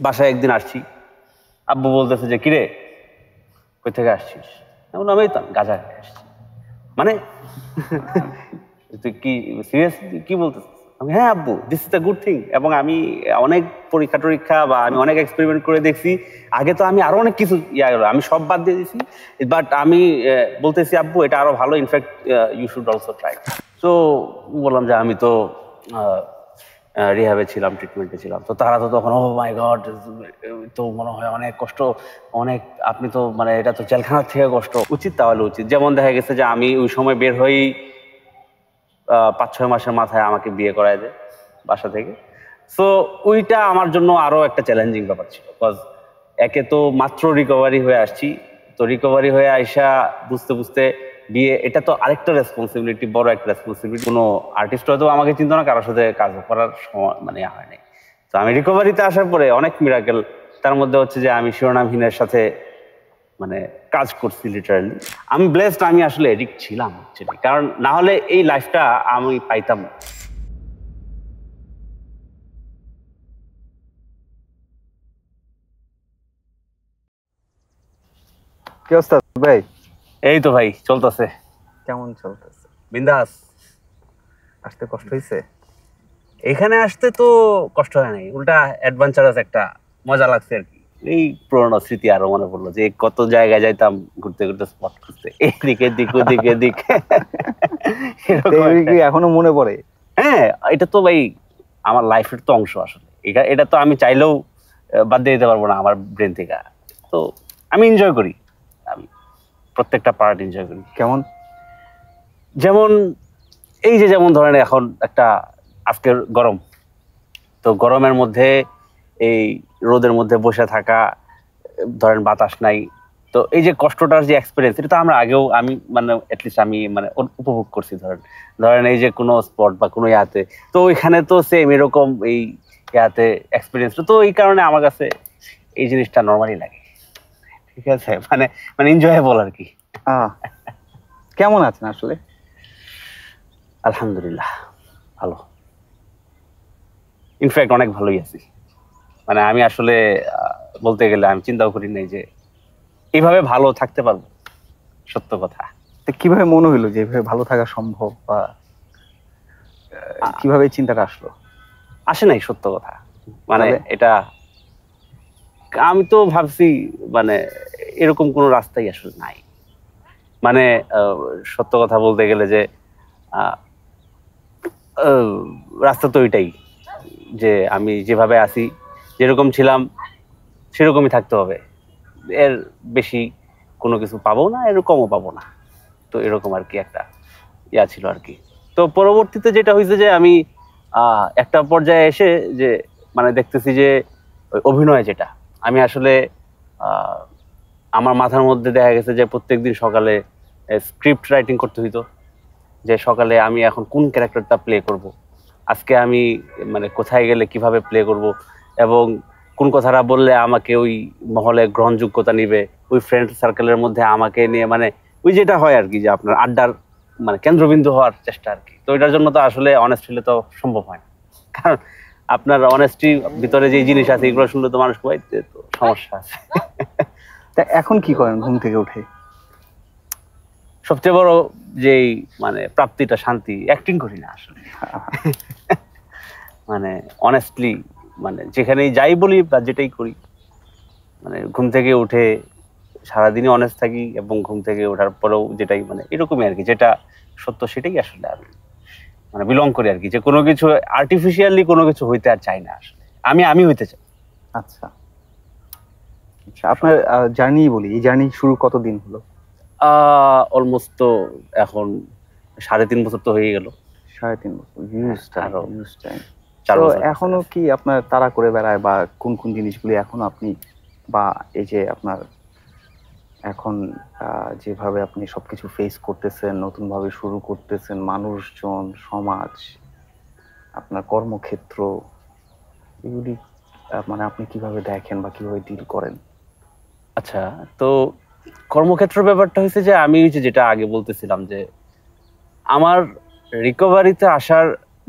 বাসায় একদিন আসছি, আব্বু বলতেছে যে কিরে কই থেকে আসছিস? আমি তো গাঁজা খেয়ে আসছি। মানে তুই কি সিরিয়াস কি বলতেছিস? আমি হ্যাঁ আব্বু, this is the good thing. এবং আমি অনেক পরীক্ষা টরীক্ষা বা আমি অনেক এক্সপেরিমেন্ট করে দেখছি। আগে তো আমি আরো অনেক কিছু আমি সব বাদ দিয়ে দিছি, বাট আমি বলতেছি আব্বু এটা আরো ভালো, in fact you should also try. তো বললাম যে আমি তো রিহ্যাবে ছিলাম, ট্রিটমেন্টে ছিলাম। তো তারা তো তখন ও মাই গড, তো মনে হয় অনেক কষ্ট, অনেক, আপনি তো মানে এটা তো জেলখানার থেকে কষ্ট। উচিত, তাহলে উচিত। যেমন দেখা গেছে যে আমি ওই সময় বের হয়েই 5-6 মাসের মাথায় আমাকে বিয়ে করায় দেয় বাসা থেকে। সো ওইটা আমার জন্য আরো একটা চ্যালেঞ্জিং ব্যাপার ছিল, বিকজ একে তো মাত্র রিকভারি হয়ে আসছি, তো রিকভারি হয়ে আইসা বুঝতে বুঝতে বিয়ে, এটা তো আরেকটা রেসপন্সিবিলিটি, বড় একটা রেসপন্সিবিলিটি। কোনো আর্টিস্ট হয়তো আমাকে চিন্তা না, কারোর সাথে কাজ করার সময় মানে হয় নাই। তো আমি রিকভারিতে আসার পরে অনেক মিরাকেল, তার মধ্যে হচ্ছে যে আমি শিরোনামহীনের সাথে মানে কাজ করছি লিটারালি। আমি ব্লেসড, আমি আসলে এডিক্ট ছিলাম অ্যাকচুয়ালি, কারণ না হলে এই লাইফটা আমি পাইতাম না। কি অবস্থা ভাই? এই তো ভাই চলতেছে। কেমন চলতেছে? বিন্দাস। আসতে কষ্ট হয়েছে? এখানে আসতে তো কষ্ট হয় নাই, উল্টা অ্যাডভেঞ্চারাস একটা মজা লাগছে আর কি। এই পুরোনো স্মৃতি আরো মনে পড়লো যে কত জায়গায় যাইতাম ঘুরতে ঘুরতে, স্পট খুঁজতে, এদিকে দিক ওদিকে দিক। কি এখনো মনে পড়ে? হ্যাঁ, এটা তো ভাই আমার লাইফের তো অংশ আসলে। এটা তো আমি চাইলেও বাদ দিয়ে দিতে পারবো না আমার ব্রেন থেকে। তো আমি এনজয় করি, আমি প্রত্যেকটা পার্ট এনজয় করি। কেমন? যেমন এই যে যেমন ধরেন এখন একটা আজকের গরম, তো গরমের মধ্যে এই রোদের মধ্যে বসে থাকা, ধরেন বাতাস নাই, তো এই যে কষ্টটার যে এক্সপিরিয়েন্স, এটা তো আমরা আগেও আমি মানে অ্যাটলিস্ট আমি মানে উপভোগ করছি। ধরেন ধরেন এই যে কোনো স্পট বা কোনো ইয়াতে, তো ওইখানে তো সেম এরকম এই ইয়াতে এক্সপিরিয়েন্স, তো এই কারণে আমার কাছে এই জিনিসটা নর্মালি লাগে। ঠিক আছে, মানে মানে এনজয়েবল আর কি। কেমন আছেন আসলে? আলহামদুলিল্লাহ ভালো, ইনফ্যাক্ট অনেক ভালোই আছি। মানে আমি আসলে বলতে গেলে আমি চিন্তাও করি নাই যে এইভাবে ভালো থাকতে পারবো, সত্য কথা। কিভাবে মনে হইলো যে এভাবে ভালো থাকা সম্ভব, বা কিভাবে চিন্তাটা আসলো? আসে নাই, সত্য কথা। মানে এটা আমি তো ভাবছি মানে এরকম কোনো রাস্তাই আসলে নাই। মানে সত্য কথা বলতে গেলে যে রাস্তা তো ওইটাই, যে আমি যেভাবে আছি, যেরকম ছিলাম সেরকমই থাকতে হবে। এর বেশি কোনো কিছু পাবো না, এরকমও পাবো না। তো এরকম আর কি একটা ইয়া ছিল আর কি। তো পরবর্তীতে যেটা হয়েছে যে আমি একটা পর্যায়ে এসে যে মানে দেখতেছি যে অভিনয় যেটা আমি আসলে আমার মাথার মধ্যে দেখা গেছে যে প্রত্যেকদিন সকালে স্ক্রিপ্ট রাইটিং করতে হইতো, যে সকালে আমি এখন কোন ক্যারেক্টারটা প্লে করব, আজকে আমি মানে কোথায় গেলে কিভাবে প্লে করব, এবং কোন কথাটা বললে আমাকে ওই মহলে গ্রহণযোগ্যতা নিবে, ওই ফ্রেন্ড সার্কেলের মধ্যে আমাকে নিয়ে মানে ওই যেটা হয় আর কি, যে আপনার আড্ডার মানে কেন্দ্রবিন্দু হওয়ার চেষ্টা আর কি। তো এটার জন্য তো আসলে অনেস্ট হলে তো সম্ভব হয় না, কারণ আপনার অনেস্টির ভিতরে যে জিনিস আছে এগুলো শুনলে তো মানুষ খুবই তো সমস্যা আছে। তা এখন কি করেন ঘুম থেকে উঠে? সবচেয়ে বড় যেই মানে প্রাপ্তিটা শান্তি, অ্যাক্টিং করি না আসলে। মানে অনেস্টলি মানে যেখানেই যাই বলি বা যেটাই করি, মানে ঘুম থেকে উঠে সারাদিনই অনেস্ট থাকি, এবং ঘুম থেকে ওঠার পরেও যেটাই মানে এরকমই আর কি, যেটা সত্য সেটাই আসলে আমি মানে বিলং করি আর কি, যে কোনো কিছু আর্টিফিশিয়ালি কোনো কিছু হইতে আর চাই না আসলে, আমি আমি হইতে চাই। আচ্ছা আচ্ছা, আপনার জার্নি বলি, এই জার্নি শুরু কতদিন হলো? অলমোস্ট তো এখন 3.5 বছর তো হয়ে গেল। 3.5 বছর, হিউজ টাইম। তো এখনো কি আপনার তাড়া করে বেড়ায়, বা কোন কোন জিনিসগুলি এখন আপনি, বা এই যে আপনার এখন যেভাবে আপনি সবকিছু ফেস করতেছেন, নতুন ভাবে শুরু করতেছেন, মানুষজন, সমাজ, আপনার কর্মক্ষেত্র, এগুলি মানে আপনি কিভাবে দেখেন বা কিভাবে ডিল করেন? আচ্ছা, তো কর্মক্ষেত্র ব্যাপারটা হয়েছে যে আমি যেটা আগে বলতেছিলাম যে আমার রিকভারিতে আসার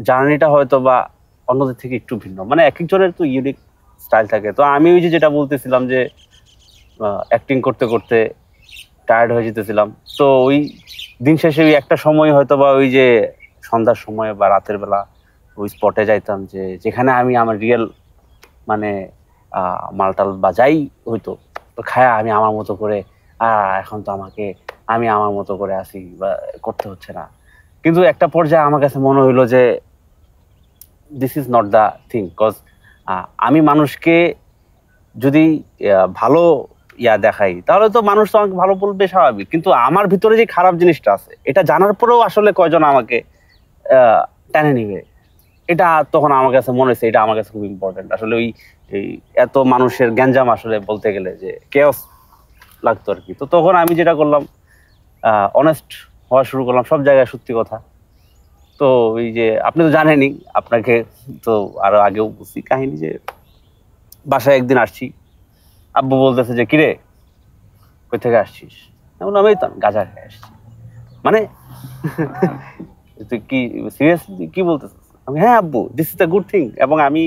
জার্নিটা হয়তো বা অন্যদের থেকে একটু ভিন্ন, মানে এক একজনের তো ইউনিক স্টাইল থাকে। তো আমি ওই যে যেটা বলতেছিলাম যে অ্যাক্টিং করতে করতে টায়ার্ড হয়ে যেতেছিলাম। তো ওই দিন শেষে ওই একটা সময় হয়তো বা ওই যে সন্ধ্যার সময় বা রাতের বেলা ওই স্পটে যাইতাম যে যেখানে আমি আমার রিয়েল মানে মালটাল বা যাই হইতো, তো খায়া আমি আমার মতো করে এখন তো আমি আমার মতো করে আসি বা করতে হচ্ছে না। কিন্তু একটা পর্যায়ে আমার কাছে মনে হইলো যে this is not the thing, cause আমি মানুষকে যদি ভালো দেখাই তাহলে তো মানুষ তো আমাকে ভালো বলবে, স্বাভাবিক। কিন্তু আমার ভিতরে যে খারাপ জিনিসটা আছে এটা জানার পরেও আসলে কয়জন আমাকে টেনে নিবে, এটা তখন আমার কাছে মনে হয়েছে এটা আমার কাছে খুব ইম্পর্টেন্ট। আসলে ওই এই এত মানুষের গ্যাঞ্জাম আসলে বলতে গেলে যে কেওস লাগতো আর কি। তো তখন আমি যেটা করলাম, অনেস্ট হওয়া শুরু করলাম, সব জায়গায় সত্যি কথা। তো ওই যে আপনি তো জানেনই, আপনাকে তো আরো আগেও বলছি কাহিনী, যে বাসায় একদিন আসছি, আব্বু বলতেছে যে কিরে কই থেকে আসছিস? এমন আমি তো গাঁজা খেয়ে আসছি। মানে তুই কি সিরিয়াসলি কি বলতেছিস? আমি হ্যাঁ আব্বু, this is the good thing. এবং আমি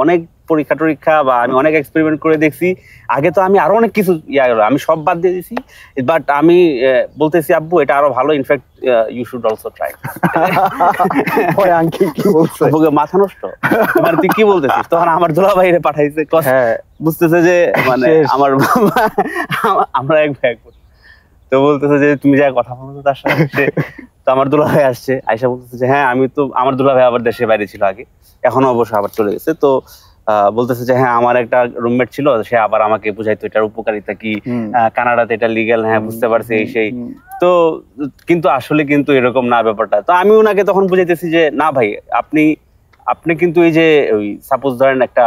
অনেক পরীক্ষা টরীক্ষা বা আমি অনেক এক্সপেরিমেন্ট করে দেখছি। আগে তো আমি আরো অনেক কিছু আমি সব বাদ দিয়ে দিছি, বাট আমি বলতেছি আব্বু এটা আরো ভালো, in fact you should also try. আব্বুকে মাথা নষ্ট, মানে তুই কি বলতেছিস? তখন আমার দুলা ভাইরে পাঠাইছে, বুঝতেছে যে মানে আমার আমরা এক ভাই, তো বলতেছে যে তুমি যা কথা বলছো তার সাথে। তো আমার দুলা ভাই আসছে, আয়সা বলতেছে যে হ্যাঁ আমি তো, আমার দুলা ভাই আবার দেশের বাইরে ছিল আগে, এখনো অবশ্য আবার চলে গেছে। তো বলতেছে যে হ্যাঁ আমার একটা রুমমেট ছিল, সে আবার আমাকে বুঝাইতো এটার উপকারিতা কি, কানাডাতে এটা লিগ্যাল, হ্যাঁ বুঝতে পারছি এই সেই। তো কিন্তু আসলে কিন্তু এরকম না ব্যাপারটা। তো আমি ওনাকে তখন বুঝাইতেছি যে না ভাই, আপনি কিন্তু এই যে ওই সাপোজ ধরেন একটা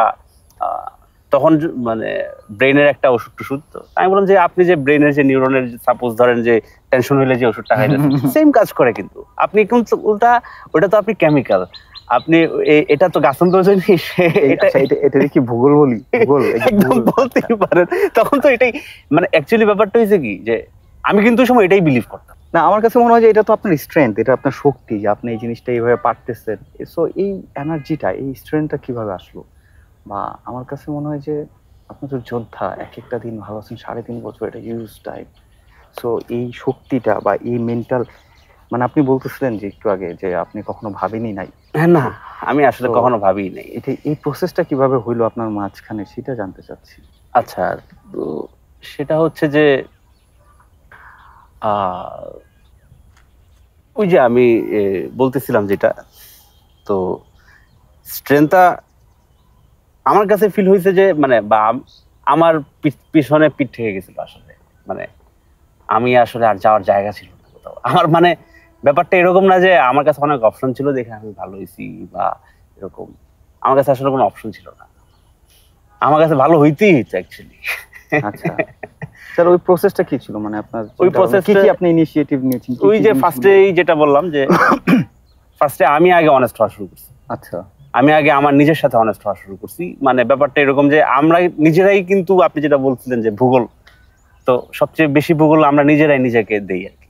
তখন মানে ব্রেনের একটা ওষুধ টষুধ, তো আমি বললাম যে আপনি যে ব্রেনের যে নিউরনের সাপোজ ধরেন যে টেনশন হইলে যে ওষুধটা খাইলেন সেম কাজ করে, কিন্তু আপনি কিন্তু উল্টা, ওটা তো আপনি কেমিক্যাল, আপনি এটা তো গাছন্ত্র এটা কি ভূগোল বলি? ভূগোল একদম বলতেই পারেন। তখন তো এটাই মানে অ্যাকচুয়ালি ব্যাপারটা হয়েছে কি, যে আমি কিন্তু ওই সময় এটাই বিলিভ করতাম। না, আমার কাছে মনে হয় যে এটা তো আপনার স্ট্রেংথ, এটা আপনার শক্তি, যে আপনি এই জিনিসটা এইভাবে পারতেছেন। সো এই এনার্জিটা, এই স্ট্রেংথটা কিভাবে আসলো? বা আমার কাছে মনে হয় যে আপনি তো যোদ্ধা, এক একটা দিন ভালো আছেন, 3.5 বছর, এটা ইউজ টাইম। সো এই শক্তিটা বা এই মেন্টাল, মানে আপনি বলতেছিলেন যে একটু আগে যে আপনি কখনো ভাবেনি নাই। হ্যাঁ না, আমি আসলে কখনো ভাবি নাই। এটা এই প্রসেসটা কিভাবে হইলো আপনার মাঝখানে, সেটা জানতে চাচ্ছি। আচ্ছা, তো সেটা হচ্ছে যে ওই যে আমি বলতেছিলাম যেটা, তো স্ট্রেংথটা আমার কাছে ফিল হয়েছে যে মানে বা আমার পিছনে পিঠ থেকে গেছিল আসলে। মানে আমি আসলে আর যাওয়ার জায়গা ছিল না কোথাও আমার। মানে ব্যাপারটা এরকম না যে আমার কাছে অনেক অপশন ছিল দেখে আমি ভালো হয়েছি বা এরকম, আমার কাছে আসলে কোনো অপশন ছিল না, আমার কাছে ভালো হইতেই হইতো অ্যাকচুয়ালি। আচ্ছা স্যার, ওই প্রসেসটা কি ছিল? মানে আপনার ওই প্রসেস কি আপনি ইনিশিয়েটিভ নিয়েছেন? ওই যে ফার্স্টেই যেটা বললাম যে ফার্স্টে আমি আগে অনেস্ট হওয়া শুরু করছি। আচ্ছা, আমি আগে আমার নিজের সাথে অনেস্ট হওয়া শুরু করছি। মানে ব্যাপারটা এরকম যে আমরা নিজেরাই কিন্তু, আপনি যেটা বলছিলেন যে ভূগোল, তো সবচেয়ে বেশি ভূগোল আমরা নিজেরাই নিজেকে দেই আর কি।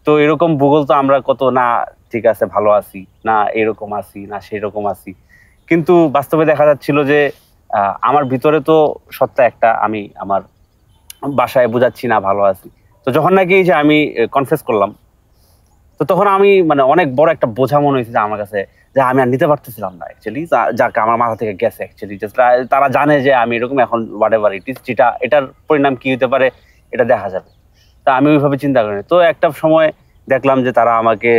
তো এরকম ভূগোল তো আমরা কত না ঠিক আছে ভালো আছি, না এরকম আছি, না সেরকম আছি, কিন্তু বাস্তবে দেখা যাচ্ছিল যে আমার ভিতরে তো সত্তা একটা, আমি আমার বাসায় বোঝাচ্ছি না ভালো আছি। তো যখন নাকি যে আমি কনফেস করলাম, তো তখন আমি মানে অনেক বড় একটা বোঝা মনে হয়েছে যে আমার কাছে, যে আমি আর নিতে পারতেছিলাম না অ্যাকচুয়ালি, যাক আমার মাথা থেকে গেছে অ্যাকচুয়ালি। তারা জানে যে আমি এরকম, এখন হোয়াট এভার ইট ইজ, যেটা এটার পরিণাম কি হতে পারে এটা দেখা যাবে। তা আমি ওইভাবে চিন্তা করিনি। তো একটা সময় দেখলাম যে তারা আমাকে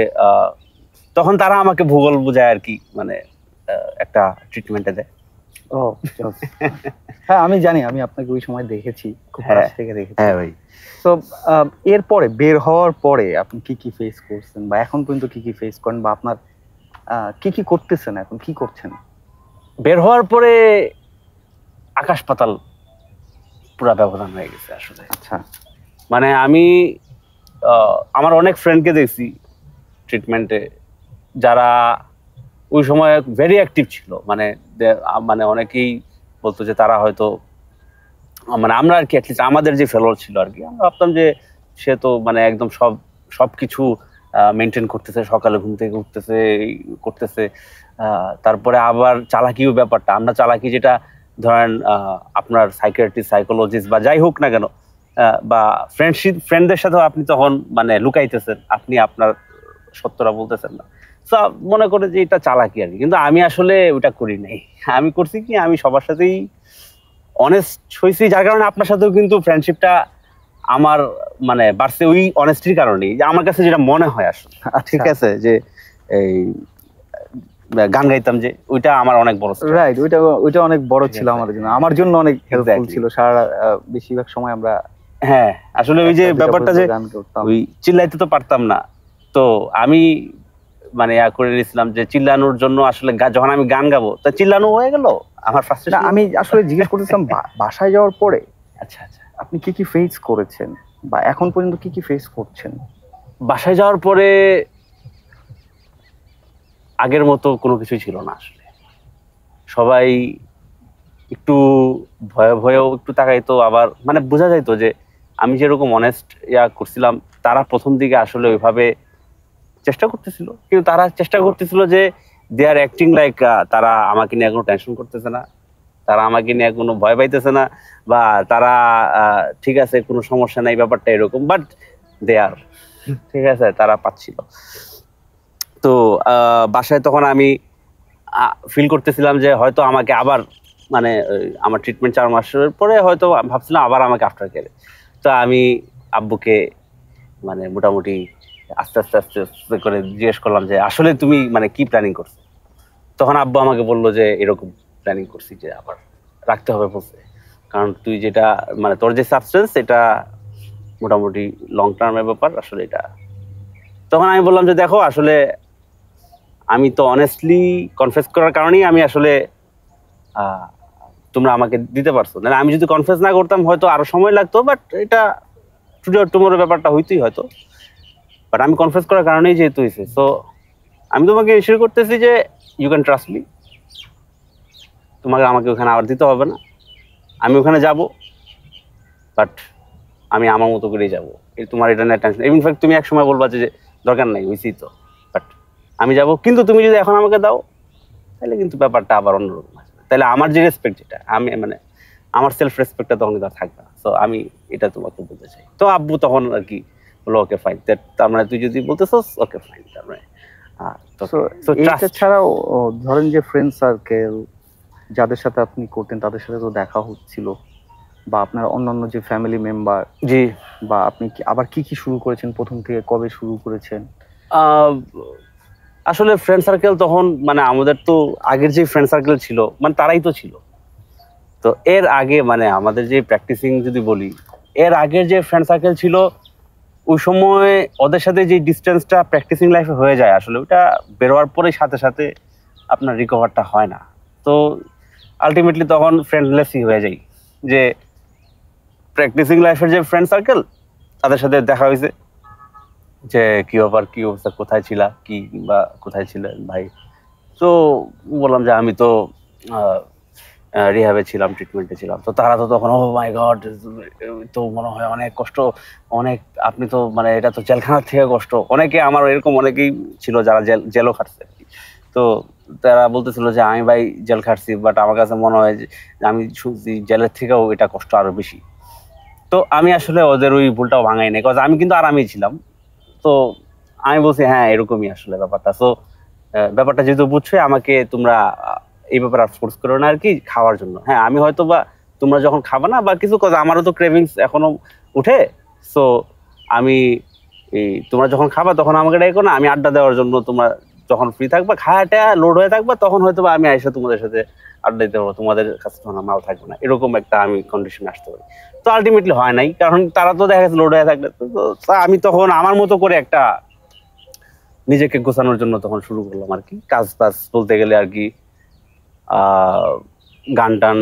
তখন তারা আমাকে ভূগোল বোঝায় আর কি, মানে একটা ট্রিটমেন্টে দেয়। ও হ্যাঁ, আমি জানি, আমি আপনাকে ওই সময় দেখেছি, খুব কাছ থেকে দেখেছি। হ্যাঁ ভাই। তো এরপরে বের হওয়ার পরে আপনি কি কি ফেস করছেন, বা এখন পর্যন্ত কি কি ফেস করেন, বা আপনার কি কি করতেছেন, এখন কি করছেন? বের হওয়ার পরে আকাশ পাতাল পুরা ব্যবধান হয়ে গেছে আসলে। আচ্ছা, মানে আমি আমার অনেক ফ্রেন্ডকে দেখছি ট্রিটমেন্টে, যারা ওই সময় ভেরি অ্যাক্টিভ ছিল। মানে মানে অনেকেই বলতো যে তারা হয়তো, মানে আমরা আর কি অ্যাটলিস্ট আমাদের যে ফেলোয়ার ছিল আর কি, আমরা ভাবতাম যে সে তো মানে একদম সবকিছু মেনটেন করতেছে, সকালে ঘুম থেকে উঠতেছে, করতেছে। তারপরে আবার চালাকিও ব্যাপারটা, আমরা চালাকি যেটা ধরেন আপনার সাইকিয়াট্রিস্ট, সাইকোলজিস্ট বা যাই হোক না কেন, বা ফ্রেন্ডদের সাথেও আপনি তখন মানে লুকাইতেছেন, আপনি আপনার সত্যটা বলতেছেন না। তো মনে করে যে এটা চালাকি আর কি, কিন্তু আমি আসলে ওটা করি নাই। আমি করছি কি, আমি সবার সাথেই অনেস্ট হয়েছি, যার কারণে আপনার সাথেও কিন্তু ফ্রেন্ডশিপটা আমার মানে বাড়ছে ওই অনেস্টির কারণেই, যে আমার কাছে যেটা মনে হয় আসলে। ঠিক আছে, যে এই গান গাইতাম যে, ওইটা আমার অনেক বড় রাইট, ওইটা অনেক বড় ছিল আমার জন্য অনেক হেল্পফুল ছিল। সারা বেশিরভাগ সময় আমরা, হ্যাঁ আসলে ওই যে ব্যাপারটা যে ওই চিল্লাইতে তো পারতাম না, তো আমি মানে করে নিয়েছিলাম যে চিল্লানোর জন্য আসলে যখন আমি গান গাবো তা চিল্লানো হয়ে গেল আমার ফ্রাস্ট্রেশন। আমি আসলে জিজ্ঞেস করতেছিলাম বাসায় যাওয়ার পরে আচ্ছা আচ্ছা আপনি কি কি ফেস করেছেন বা এখন পর্যন্ত কি কি ফেস করছেন? বাসায় যাওয়ার পরে আগের মতো কোনো কিছুই ছিল না আসলে। সবাই একটু ভয়ে ভয়েও একটু তাকাইতো, আবার মানে বোঝা যাইতো যে আমি যেরকম অনেস্ট করছিলাম, তারা প্রথম দিকে আসলে ওইভাবে চেষ্টা করতেছিল, কিন্তু তারা চেষ্টা করতেছিল যে দে আর অ্যাক্টিং লাইক তারা আমাকে নিয়ে কোনো টেনশন করতেছে না, তারা আমাকে নিয়ে কোনো ভয় পাইতেছে না, বা তারা ঠিক আছে কোনো সমস্যা নাই, ব্যাপারটা এরকম, বাট দে আর, ঠিক আছে, তারা পাচ্ছিল। তো বাসায় তখন আমি ফিল করতেছিলাম যে হয়তো আমাকে আবার মানে আমার ট্রিটমেন্ট 4 মাসের পরে হয়তো ভাবছিলাম আবার আমাকে আফটার কেয়ারে। তো আমি আব্বুকে মানে মোটামুটি আস্তে আস্তে আস্তে আস্তে করে জিজ্ঞেস করলাম যে আসলে তুমি মানে কি প্ল্যানিং করছো। তখন আব্বু আমাকে বললো যে এরকম প্ল্যানিং করছি, যে আবার রাখতে হবে বলছে, কারণ তুই যেটা মানে তোর যে সাবস্টেন্স এটা মোটামুটি লং টার্মের ব্যাপার আসলে এটা। তখন আমি বললাম যে দেখো আসলে আমি তো অনেস্টলি কনফেস করার কারণেই আমি আসলে তোমরা আমাকে দিতে পারছো, না আমি যদি কনফেস না করতাম হয়তো আরো সময় লাগতো, বাট এটা টুডে অর টুমরো ব্যাপারটা হইতেই হয়তো, বাট আমি কনফেস করার কারণেই যেহেতু হয়েছে। সো আমি তোমাকে ইস্যুর করতেছি যে ইউ ক্যান ট্রাস্ট মি, তোমাকে আমাকে ওখানে আবার দিতে হবে না, আমি ওখানে যাব, বাট আমি আমার মতো করেই যাবো, তোমার এটা নিয়ে টেনশন। ইনফ্যাক্ট তুমি এক সময় বলবা যে দরকার নাই হয়েছি তো, বাট আমি যাব, কিন্তু তুমি যদি এখন আমাকে দাও তাহলে কিন্তু ব্যাপারটা আবার অন্যরকম আছে, তাহলে আমার যে রেসপেক্ট, যেটা আমি মানে আমার সেলফ রেসপেক্টটা তখন কিন্তু আর থাকবে না। সো আমি এটা তোমাকে বলতে চাই। তো আব্বু তখন আর কি বললো ওকে ফাইন, তার মানে তুই যদি বলতেছস ওকে ফাইন, তার মানে এটা ছাড়াও ধরেন যে ফ্রেন্ড সার্কেল যাদের সাথে আপনি করতেন তাদের সাথে তো দেখা হচ্ছিল, বা আপনার অন্যান্য যে ফ্যামিলি মেম্বার, জি, বা আপনি আবার কি কি শুরু করেছেন, প্রথম থেকে কবে শুরু করেছেন? আসলে ফ্রেন্ড সার্কেল তখন মানে আমাদের তো আগের যে ফ্রেন্ড সার্কেল ছিল মানে তারাই তো ছিল। তো এর আগে মানে আমাদের যে প্র্যাকটিসিং যদি বলি, এর আগের যে ফ্রেন্ড সার্কেল ছিল ওই সময় ওদের সাথে যে ডিস্টেন্সটা প্র্যাকটিসিং লাইফে হয়ে যায় আসলে ওটা বেরোয়ার পরেই সাথে সাথে আপনার রিকভারটা হয় না। তো আলটিমেটলি তখন ফ্রেন্ডলেসই হয়ে যায়, যে প্র্যাকটিসিং লাইফের যে ফ্রেন্ড সার্কেল তাদের সাথে দেখা হয়েছে যে কি ব্যাপার, কি অবস্থা, কোথায় ছিলা, কি বা কোথায় ছিলেন ভাই। তো বললাম যে আমি তো রিহ্যাবে ছিলাম, ট্রিটমেন্টে ছিলাম। তো তারা তো তখন ও মাই গড, তো মনে হয় অনেক কষ্ট, অনেক, আপনি তো মানে এটা তো জেলখানার থেকে কষ্ট। অনেকে আমার এরকম অনেকেই ছিল যারা জেলও খাটছে। তো তারা বলতেছিল যে আমি ভাই জেল খাটছি, বাট আমার কাছে মনে হয় যে আমি শুনছি জেলের থেকেও এটা কষ্ট আরো বেশি। তো আমি আসলে ওদের ওই ভুলটাও ভাঙাই নাই, কারণ আমি কিন্তু আরামেই ছিলাম। তো আমি বলছি হ্যাঁ এরকমই আসলে ব্যাপারটা। তো ব্যাপারটা যেহেতু বুঝছো আমাকে তোমরা এই ব্যাপারে আর ফোর্স করো না আর কি খাওয়ার জন্য। হ্যাঁ আমি হয়তো বা তোমরা যখন খাবা না বা কিছু, আমারও তো ক্রেভিংস এখনো উঠে। সো আমি তোমরা যখন খাবা তখন আমাকে ডাকো না, আমি আড্ডা দেওয়ার জন্য, তোমরা যখন ফ্রি থাকবা খাওয়াটা লোড হয়ে থাকবা তখন হয়তো বা আমি এসে তোমাদের সাথে আড্ডা দিতে পারবো, তোমাদের কাছে তখন মাল থাকবে না, এরকম একটা আমি কন্ডিশনে আসতে পারি। তো আলটিমেটলি হয় নাই, কারণ তারা তো দেখা গেছে লোড হয়ে থাকলে। তো আমি তখন আমার মতো করে একটা নিজেকে গোছানোর জন্য তখন শুরু করলাম আর কি, কাজ বাজ বলতে গেলে আর কি, গান টান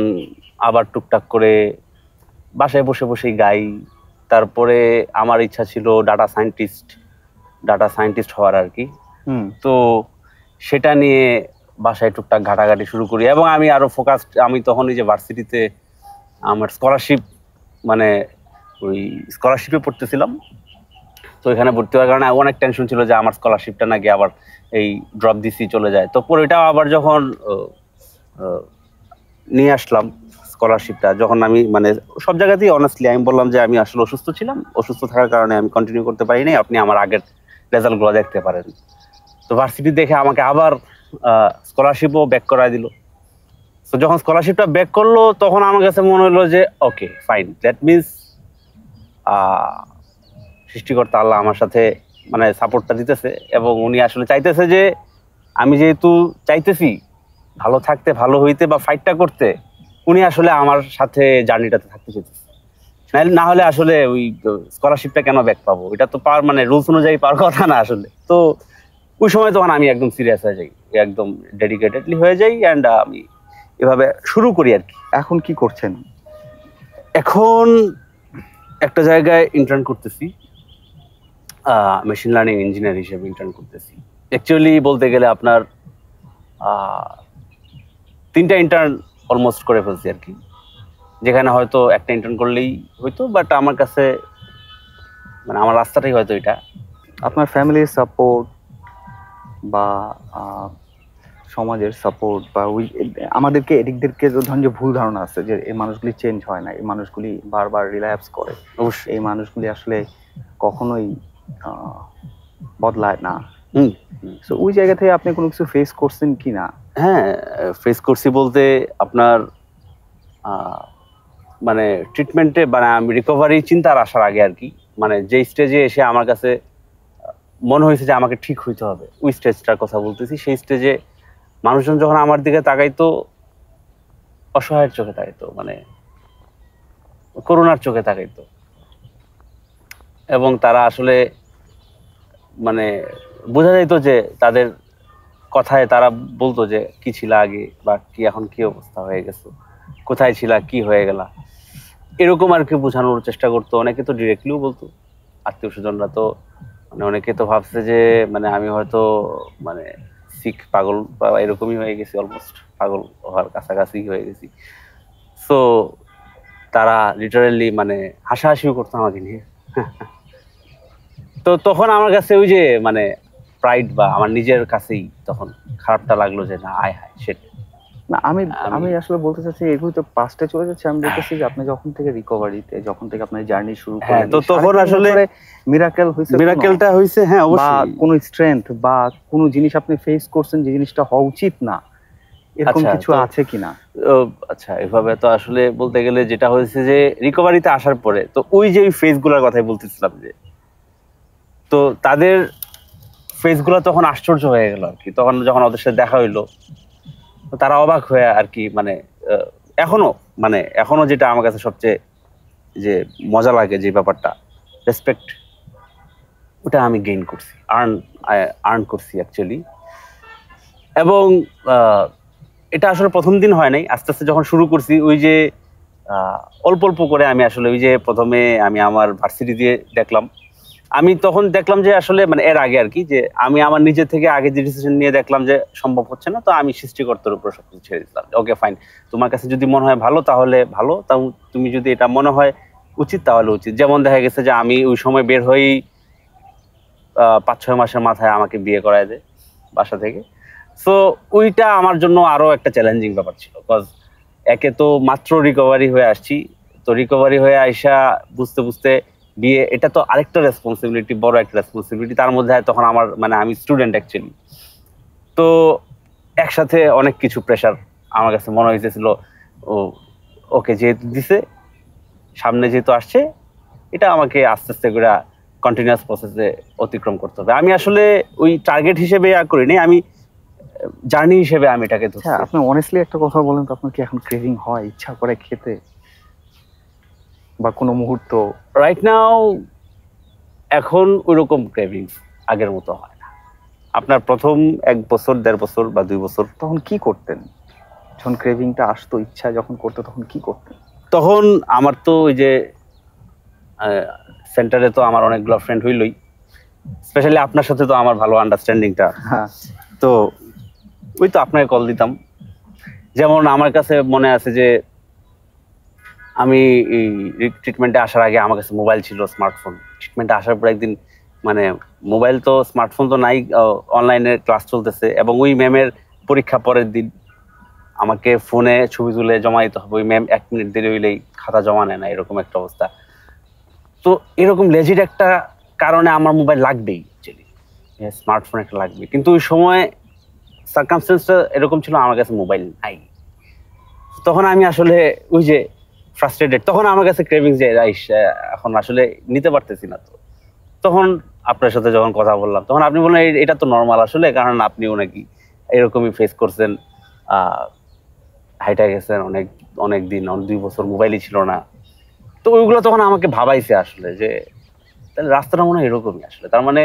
আবার টুকটাক করে বাসায় বসে বসেই গাই। তারপরে আমার ইচ্ছা ছিল ডাটা সায়েন্টিস্ট হওয়ার আর কি। তো সেটা নিয়ে বাসায় টুকটাক ঘাটাঘাটি শুরু করি, এবং আমি আরো ফোকাসড, আমি তখন এই যে ভার্সিটিতে আমার স্কলারশিপ মানে ওই স্কলারশিপে পড়তেছিলাম। তো এখানে ভর্তি হওয়ার কারণে অনেক টেনশন ছিল যে আমার স্কলারশিপটা নাকি আবার এই ড্রপ দিছি চলে যায়। তো পরে এটাও আবার যখন নিয়ে আসলাম স্কলারশিপটা। যখন আমি মানে সব জায়গাতেই অনেস্টলি আমি বললাম যে আমি আসলে অসুস্থ ছিলাম, অসুস্থ থাকার কারণে আমি কন্টিনিউ করতে পারিনি, আপনি আমার আগের রেজাল্টগুলো দেখতে পারেন। তো ভার্সিটি দেখে আমাকে আবার স্কলারশিপও ব্যাক করায় দিল। তো যখন স্কলারশিপটা ব্যাক করলো তখন আমার কাছে মনে হলো যে ওকে ফাইন, দ্যাট মিনস সৃষ্টিকর্তা আল্লাহ আমার সাথে মানে সাপোর্টটা দিতেছে, এবং উনি আসলে চাইতেছে যে আমি যেহেতু চাইতেছি ভালো থাকতে, ভালো হইতে বা ফাইটটা করতে, উনি আসলে আমার সাথে জার্নিটাতে থাকতে চাইতেছে। না হলে আসলে ওই স্কলারশিপটা কেন ব্যাক পাবো, এটা তো পাওয়ার মানে রুলস অনুযায়ী পাওয়ার কথা না আসলে। তো ওই সময় তখন আমি একদম সিরিয়াস হয়ে যাই, একদম ডেডিকেটেডলি হয়ে যাই, অ্যান্ড আমি এভাবে শুরু করি আর কি। এখন কি করছেন? এখন একটা জায়গায় ইন্টার্ন করতেছি, মেশিন লার্নিং ইঞ্জিনিয়ার হিসেবে ইন্টার্ন করতেছি। অ্যাকচুয়ালি বলতে গেলে আপনার 3টা ইন্টার্ন অলমোস্ট করে ফেলছি আর কি, যেখানে হয়তো একটা ইন্টার্ন করলেই হয়তো, বাট আমার কাছে মানে আমার রাস্তাটাই হয়তো এটা। আপনার ফ্যামিলির সাপোর্ট বা সমাজের সাপোর্ট বা ওই আমাদেরকে এদিকদেরকে ধরেন যে ভুল ধারণা আছে যে এই মানুষগুলি চেঞ্জ হয় না, এই মানুষগুলি বারবার রিল্যাপস করে, অবশ্যই এই মানুষগুলি আসলে কখনোই বদলায় না। তো ওই জায়গা থেকে আপনি কোনো কিছু ফেস করছেন কি না? হ্যাঁ, ফেস করছি বলতে আপনার মানে ট্রিটমেন্টে মানে আমি রিকভারি চিন্তার আসার আগে আর কি, মানে যে স্টেজে এসে আমার কাছে মনে হয়েছে যে আমাকে ঠিক হইতে হবে, ওই স্টেজটার কথা বলতেছি। সেই স্টেজে মানুষজন যখন আমার দিকে তাকাইতো অসহায়ের চোখে তাকাইতো, মানে করুণার চোখে তাকাইতো, এবং তারা আসলে মানে বোঝা যাইতো যে তাদের কথায় তারা বলতো যে কি ছিল আগে, বা কি এখন কি অবস্থা হয়ে গেছে, কোথায় ছিলা, কি হয়ে গেলা, এরকম আর কি বোঝানোর চেষ্টা করতো। অনেকে তো ডিরেক্টলিও বলতো, আত্মীয় স্বজনরা তো মানে অনেকে তো ভাবছে যে মানে আমি হয়তো মানে শিখ পাগল বা এরকমই হয়ে গেছি, অলমোস্ট পাগল হওয়ার কাছাকাছি হয়ে গেছি। সো তারা লিটারালি মানে হাসাহাসিও করতো আমাকে নিয়ে। তো তখন আমার কাছে ওই যে মানে প্রাইড বা আমার নিজের কাছেই তখন খারাপটা লাগলো যে না, আয় হায় সেট। না আমি আসলে বলতে চাচ্ছি এগুলো তো পাস্টে চলে যাচ্ছে। আমি বলতেছি যে আপনি যখন থেকে রিকভারিতে, যখন থেকে আপনার জার্নি শুরু হ্যাঁ, করলেন, তো তখন আসলে মিরাকেল হইছে, মিরাকেলটা হইছে, হ্যাঁ বা অবশ্যই। কোনো স্ট্রেংথ বা কোনো জিনিস আপনি ফেস করছেন যে জিনিসটা হওয়া উচিত না, এরকম আচ্ছা, কিছু তো আছে কিনা? আচ্ছা, এভাবে তো আসলে বলতে গেলে যেটা হয়েছে যে রিকভারিতে আসার পরে তো ওই যে ফেসগুলোর কথাই বলতেছিলাম, যে তো তাদের ফেসগুলো তখন আশ্চর্য হয়ে গেল আর কি। তখন যখন ওদের সাথে দেখা হইলো তো তারা অবাক হয়ে আর কি, মানে এখনো যেটা আমার কাছে সবচেয়ে যে মজা লাগে যে ব্যাপারটা, রেসপেক্ট, ওটা আমি গেইন করছি, আর্ন করছি অ্যাকচুয়ালি। এবং এটা আসলে প্রথম দিন হয় নাই, আস্তে আস্তে যখন শুরু করছি ওই যে অল্প অল্প করে আমি আসলে ওই যে প্রথমে আমি আমার ভার্সিটি দিয়ে দেখলাম, আমি তখন দেখলাম যে আসলে মানে এর আগে আর কি, যে আমি আমার নিজে থেকে আগে যে ডিসিশন নিয়ে দেখলাম যে সম্ভব হচ্ছে না, তো আমি সৃষ্টিকর্তার উপর সবকিছু ছেড়ে দিলাম। ওকে ফাইন, তোমার কাছে যদি মনে হয় ভালো তাহলে ভালো, তাও তুমি যদি এটা মনে হয় উচিত তাহলে উচিত। যেমন দেখা গেছে যে আমি ওই সময় বের হয়েই 5-6 মাসের মাথায় আমাকে বিয়ে করায় দেয় বাসা থেকে। সো ওইটা আমার জন্য আরো একটা চ্যালেঞ্জিং ব্যাপার ছিল, বিকজ একে তো মাত্র রিকভারি হয়ে আসছি, তো রিকভারি হয়ে আইসা বুঝতে বুঝতে বিয়ে, এটা তো আরেকটা রেসপন্সিবিলিটি, বড় একটা রেসপন্সিবিলিটি। তার মধ্যে তখন আমার মানে আমি স্টুডেন্ট অ্যাকচুয়ালি, তো একসাথে অনেক কিছু প্রেশার আমার কাছে মনে হয়েছিল। ওকে যেহেতু দিছে, সামনে যেহেতু আসছে, এটা আমাকে আস্তে আস্তে করে কন্টিনিউয়াস প্রসেসে অতিক্রম করতে হবে। আমি আসলে ওই টার্গেট হিসেবে করিনি, আমি জার্নি হিসেবে আমি এটাকে ধরছি। আপনি অনেস্টলি একটা কথা বলেন তো, আপনার কি এখন ক্রেভিং হয়, ইচ্ছা করে খেতে, বা কোনো মুহূর্ত? রাইট নাও এখন ওইরকম ক্রেভিংস আগের মতো হয় না। আপনার প্রথম 1 বছর 1.5 বছর বা 2 বছর তখন কি করতেন? যখন ক্রেভিংটা আসতো, ইচ্ছা যখন করতো, তখন কি করতেন? তখন আমার তো ওই যে সেন্টারে তো আমার অনেকগুলো ফ্রেন্ড হইলই, স্পেশালি আপনার সাথে তো আমার ভালো আন্ডারস্ট্যান্ডিংটা, তো ওই তো আপনাকে কল দিতাম। যেমন আমার কাছে মনে আছে যে আমি এই ট্রিটমেন্টে আসার আগে আমার কাছে মোবাইল ছিল, স্মার্টফোন। ট্রিটমেন্টে আসার পর একদিন মানে মোবাইল তো স্মার্টফোন তো নাই, অনলাইনে ক্লাস চলতেছে, এবং ওই ম্যামের পরীক্ষা পরের দিন আমাকে ফোনে ছবি তুলে জমা দিতে হবে, ওই ম্যাম 1 মিনিট দেরি হইলেই খাতা জমা নেয় না, এরকম একটা অবস্থা। তো এরকম লেজিট একটা কারণে আমার মোবাইল লাগবেই, অ্যাকচুয়ালি স্মার্টফোন একটা লাগবে। কিন্তু ওই সময় সার্কামস্টেন্সটা এরকম ছিল, আমার কাছে মোবাইল নাই। তখন আমি আসলে ওই যে ফ্রাস্ট্রেটেড, তখন আমার কাছে ক্রেভিংস যে রাইস এখন আসলে নিতে পারতেছি না। তো তখন আপনার সাথে যখন কথা বললাম, তখন আপনি বললেন এটা তো নর্মাল আসলে, কারণ আপনিও নাকি এরকমই ফেস করছেন, হাইটা গেছেন অনেক অনেক দিন, 2 বছর মোবাইলই ছিল না। তো ওইগুলো তখন আমাকে ভাবাইছে আসলে যে তাহলে রাস্তাটা মনে হয় এরকমই আসলে। তার মানে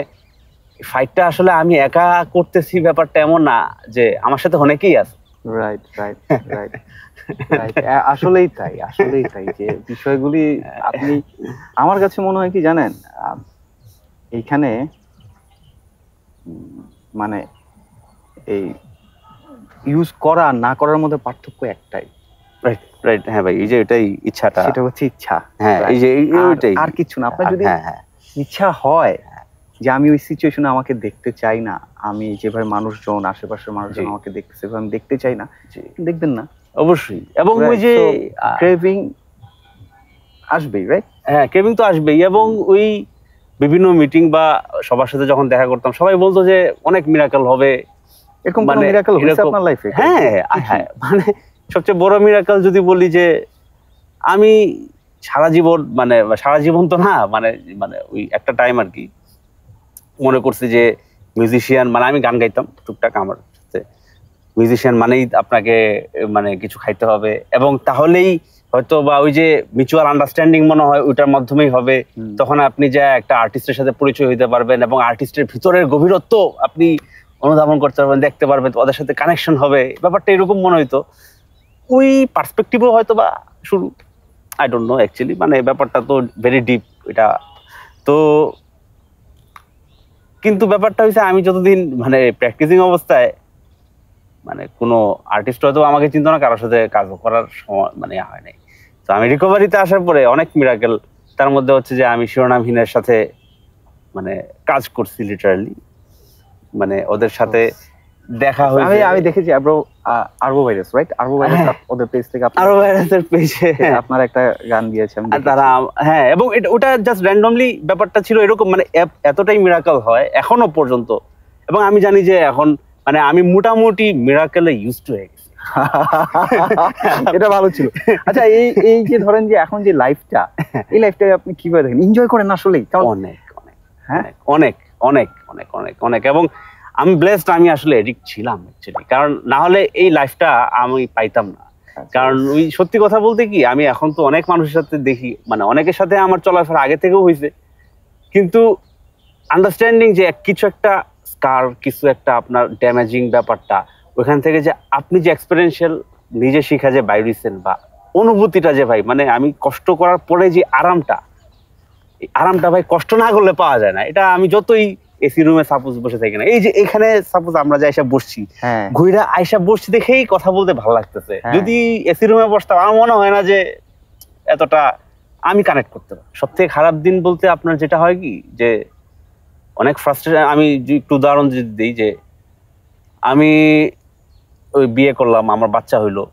ফাইটটা আসলে আমি একা করতেছি ব্যাপারটা এমন না, যে আমার সাথে অনেকেই আছে। রাইট রাইট রাইট রাইট, আসলেই তাই, আসলেই তাই যে বিষয়গুলি আপনি, আমার কাছে মনে হয় কি জানেন, এইখানে মানে এই ইউজ করা আর না করার মধ্যে পার্থক্য একটাই। রাইট রাইট, হ্যাঁ ভাই, এই যে এটাই ইচ্ছাটা, সেটা হচ্ছে ইচ্ছা। হ্যাঁ এই যে ওইটাই, আর কিছু না। আপনার যদি হ্যাঁ ইচ্ছা হয় যে আমি ওই সিচুয়েশনে আমাকে দেখতে চাই না, আমি যেভাবে মানুষজন, আশেপাশের মানুষজন আমাকে দেখতেছে আমি দেখতে চাই না, দেখবেন না অবশ্যই। এবং ওই যে ক্রেভিং আসবেই, রাইট? হ্যাঁ, ক্রেভিং তো আসবেই। এবং ওই বিভিন্ন মিটিং বা সবার সাথে যখন দেখা করতাম, সবাই বলতো যে অনেক মিরাকেল হবে, এরকম কোনো মিরাকেল হয়েছে আপনার লাইফে? হ্যাঁ হ্যাঁ, মানে সবচেয়ে বড় মিরাকেল যদি বলি যে আমি সারা জীবন, মানে সারা জীবন তো না, মানে মানে ওই একটা টাইম আর কি মনে করছি যে মিউজিশিয়ান মানে আমি গান গাইতাম টুকটাক, আমার মিউজিশিয়ান মানেই আপনাকে মানে কিছু খাইতে হবে, এবং তাহলেই হয়তো বা ওই যে মিউচুয়াল আন্ডারস্ট্যান্ডিং মনে হয় ওইটার মাধ্যমেই হবে। তখন আপনি যা একটা আর্টিস্টের সাথে পরিচয় হইতে পারবেন, এবং আর্টিস্টের ভিতরের গভীরত্ব আপনি অনুধাবন করতে পারবেন, দেখতে পারবেন, ওদের সাথে কানেকশন হবে, ব্যাপারটা এরকম মনে হইতো। ওই পার্সপেক্টিভও হয়তো বা শুরু, আই ডোন্ট নো অ্যাকচুয়ালি, মানে ব্যাপারটা তো ভেরি ডিপ এটা। তো কিন্তু ব্যাপারটা হয়েছে আমি যতদিন মানে প্র্যাকটিসিং অবস্থায়, মানে কোনো আর্টিস্ট হয়তো আমাকে চিন্তা না, কারোর সাথে কাজ করার সময় মানে হয় নাই। তো আমি রিকভারিতে আসার পরে অনেক মিরাকেল, তার মধ্যে হচ্ছে যে আমি শিরোনামহীনের সাথে মানে কাজ করছি লিটারালি, মানে ওদের সাথে দেখা হয়েছে। আমি দেখেছি আরবো ভাইরাস, রাইট? আরবো ভাইরাস ওদের পেজ থেকে, আরবো ভাইরাসের পেজে আপনার একটা গান দিয়েছে তারা, হ্যাঁ। এবং ওটা জাস্ট র্যান্ডমলি ব্যাপারটা ছিল এরকম, মানে এতটাই মিরাকেল হয় এখনো পর্যন্ত। এবং আমি জানি যে এখন মানে আমি মোটামুটি মিরাকেলে ইউজড হয়ে গেছি। এটা ভালো ছিল। আচ্ছা, এই যে ধরেন যে এখন যে লাইফটা, এই লাইফটা আপনি কিভাবে দেখেন? এনজয় করেন আসলেই? অনেক অনেক, হ্যাঁ অনেক অনেক অনেক অনেক অনেক। এবং আমি ব্লেসড, আমি আসলে এডিক্ট ছিলাম অ্যাকচুয়ালি, কারণ না হলে এই লাইফটা আমি পাইতাম না। কারণ ওই সত্যি কথা বলতে কি, আমি এখন তো অনেক মানুষের সাথে দেখি, মানে অনেকের সাথে আমার চলাফেরা আগে থেকেও হয়েছে, কিন্তু আন্ডারস্ট্যান্ডিং যে কিছু একটা স্কার, কিছু একটা আপনার ড্যামেজিং ব্যাপারটা, ওইখান থেকে যে আপনি যে এক্সপেরিয়েন্সিয়াল নিজে শিখা যে বাইরেছেন, বা অনুভূতিটা যে ভাই, মানে আমি কষ্ট করার পরে যে আরামটা, এই আরামটা ভাই কষ্ট না করলে পাওয়া যায় না। এটা আমি যতই এসি রুমে সাপোজ বসে থাকি না, এই যে এখানে সাপোজ আমরা যে আইসা বসছি, ঘুইরা আইসা বসছি দেখেই কথা বলতে ভালো লাগতেছে। যদি এসি রুমে বসতাম, আমার মনে হয় না যে এতটা আমি কানেক্ট করতে পারি। সব থেকে খারাপ দিন বলতে আপনার যেটা হয় কি, যে অনেক ফ্রাস্ট্রেশন। আমি একটু উদাহরণ যদি দিই, যে আমি ওই বিয়ে করলাম, আমার বাচ্চা হইলো।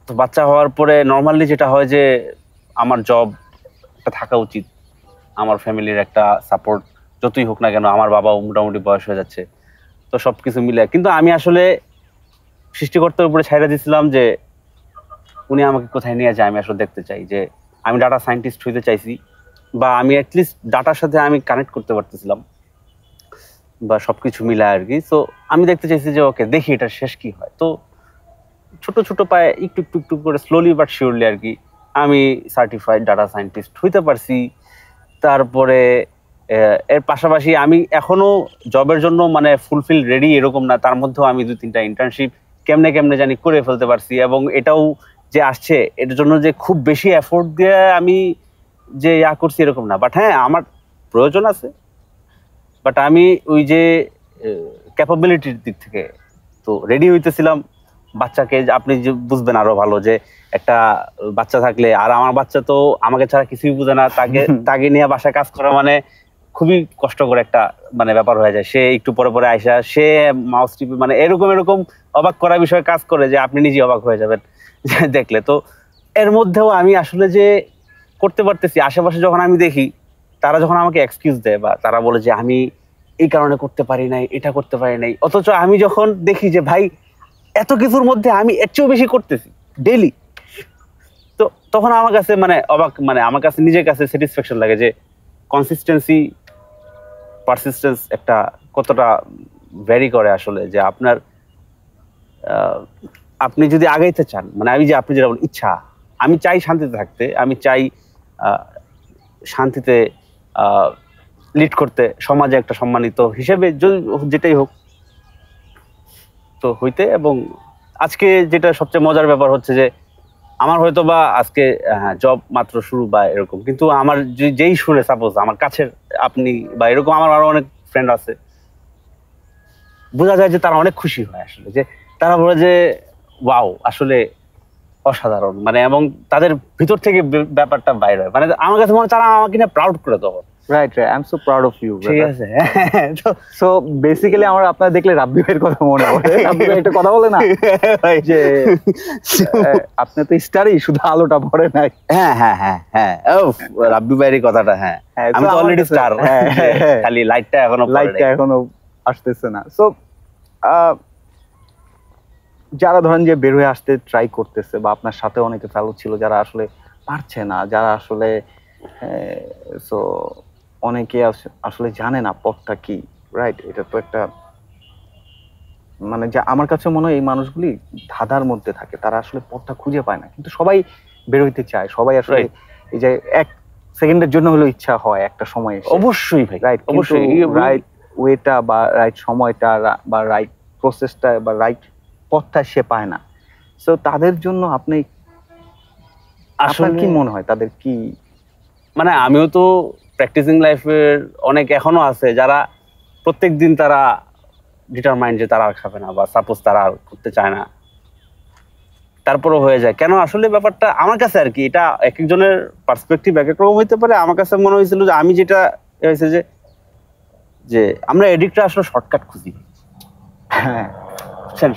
তো বাচ্চা হওয়ার পরে নর্মালি যেটা হয় যে আমার জব একটা থাকা উচিত, আমার ফ্যামিলির একটা সাপোর্ট যতই হোক না কেন, আমার বাবাও মোটামুটি বয়স হয়ে যাচ্ছে, তো সবকিছু মিলে। কিন্তু আমি আসলে সৃষ্টিকর্তার উপরে ছাইড়া দিয়েছিলাম যে উনি আমাকে কোথায় নিয়ে যায় আমি আসলে দেখতে চাই। যে আমি ডাটা সায়েন্টিস্ট হইতে চাইছি, বা আমি অ্যাটলিস্ট ডাটার সাথে আমি কানেক্ট করতে পারতেছিলাম, বা সবকিছু মিলায় আর কি। সো আমি দেখতে চাইছি যে ওকে দেখি এটা শেষ কি হয়। তো ছোট ছোট পায়ে একটু একটু একটু করে স্লোলি বাট শিওরলি আর কি আমি সার্টিফাইড ডাটা সায়েন্টিস্ট হইতে পারছি। তারপরে এর পাশাপাশি আমি এখনো জবের জন্য মানে ফুলফিল রেডি এরকম না, তার মধ্যেও আমি 2-3টা ইন্টার্নশিপ কেমনে কেমনে জানি করে ফেলতে পারছি। এবং এটাও যে আসছে এটার জন্য যে খুব বেশি এফোর্ট দিয়ে আমি যে করছি এরকম না, বাট হ্যাঁ আমার প্রয়োজন আছে। বাট আমি ওই যে ক্যাপাবিলিটির দিক থেকে তো রেডি হইতেছিলাম। বাচ্চাকে আপনি যে বুঝবেন আরো ভালো, যে একটা বাচ্চা থাকলে, আর আমার বাচ্চা তো আমাকে ছাড়া কিছুই বুঝে না, তাকে নিয়ে বাসায় কাজ করা মানে খুবই কষ্টকর একটা মানে ব্যাপার হয়ে যায়। সে একটু পরে পরে আইসা সে মাউস টিপে মানে এরকম এরকম অবাক করা বিষয়ে কাজ করে যে আপনি নিজে অবাক হয়ে যাবেন দেখলে। তো এর মধ্যেও আমি আসলে যে করতে পারতেছি, আশেপাশে যখন আমি দেখি তারা যখন আমাকে এক্সকিউজ দেয় বা তারা বলে যে আমি এই কারণে করতে পারি নাই, এটা করতে পারি নাই, অথচ আমি যখন দেখি যে ভাই এত কিছুর মধ্যে আমি এর চেয়েও বেশি করতেছি ডেইলি, তো তখন আমার কাছে মানে অবাক, মানে আমার কাছে নিজের কাছে স্যাটিসফ্যাকশন লাগে যে কনসিস্টেন্সি পারসিস্টেন্স একটা কতটা ভ্যারি করে আসলে। যে আপনার আপনি যদি আগাইতে চান, মানে আমি যে আপনি যেটা বলেন ইচ্ছা, আমি চাই শান্তিতে থাকতে, আমি চাই শান্তিতে লিড করতে, সমাজে একটা সম্মানিত হিসেবে যেটাই হোক তো হইতে। এবং আজকে যেটা সবচেয়ে মজার ব্যাপার হচ্ছে যে আমার হয়তো বা আজকে জব মাত্র শুরু বা এরকম, কিন্তু আমার যেই শুনে সাপোজ আমার কাছের আপনি বা এরকম আমার আরো অনেক ফ্রেন্ড আছে, বোঝা যায় যে তারা অনেক খুশি হয় আসলে, যে তারা বলে যে ওয়াও আসলে অসাধারণ, মানে এবং তাদের ভিতর থেকে ব্যাপারটা বাইরে হয়, মানে আমার কাছে মনে হয় তারা আমাকে নিয়ে প্রাউড করে তখন। Right right, I am so proud of you. ঠিক আছে। সো বেসিক্যালি আমার আপনার দেখলে রাব্বি ভাইয়ের কথা মনে পড়ে। রাব্বি ভাই একটা কথা বলে না যে আপনি তো স্টারই, শুধু আলোটা পড়ে নাই। হ্যাঁ হ্যাঁ হ্যাঁ হ্যাঁ, রাব্বি ভাইয়ের কথাটা, হ্যাঁ আমি তো অলরেডি স্টার, খালি লাইটটা এখনো আসতেছে না। সো যারা ধরেন যে বের হয়ে আসতে ট্রাই করতেছে, বা আপনার সাথে অনেকে ফেলো ছিল যারা আসলে পারছে না, যারা আসলে সো অনেকে আসলে জানে না পথটা কি, রাইট? এটা তো একটা মানে, যা আমার কাছে মনে হয় এই মানুষগুলি ধাঁধার মধ্যে থাকে, তারা আসলে পথটা খুঁজে পায় না, কিন্তু সবাই বের হইতে চায়, সবাই আসলে এই যে এক সেকেন্ডের জন্য হলেও ইচ্ছা হয় একটা সময় এসে। অবশ্যই ভাই, রাইট, অবশ্যই রাইট ওয়েটা বা রাইট সময়টা বা রাইট প্রসেসটা বা রাইট পথটা সে পায় না। সো তাদের জন্য আপনি আপনার কি মনে হয় তাদের কি, মানে আমিও তো প্র্যাকটিসিং লাইফের অনেক এখনো আছে যারা প্রত্যেকদিন তারা ডিটারমাইন্ড যে তারা আর খাবে না, বা সাপোজ তারা আর করতে চায় না, তারপরও হয়ে যায় কেন? আসলে ব্যাপারটা আমার কাছে আর কি, এটা এক একজনের পার্সপেক্টিভ এক এক রকম হইতে পারে। আমার কাছে মনে হয়েছিল যে আমি যেটা হয়েছে যে আমরা এডিক্টটা আসলে শর্টকাট খুঁজি। হ্যাঁ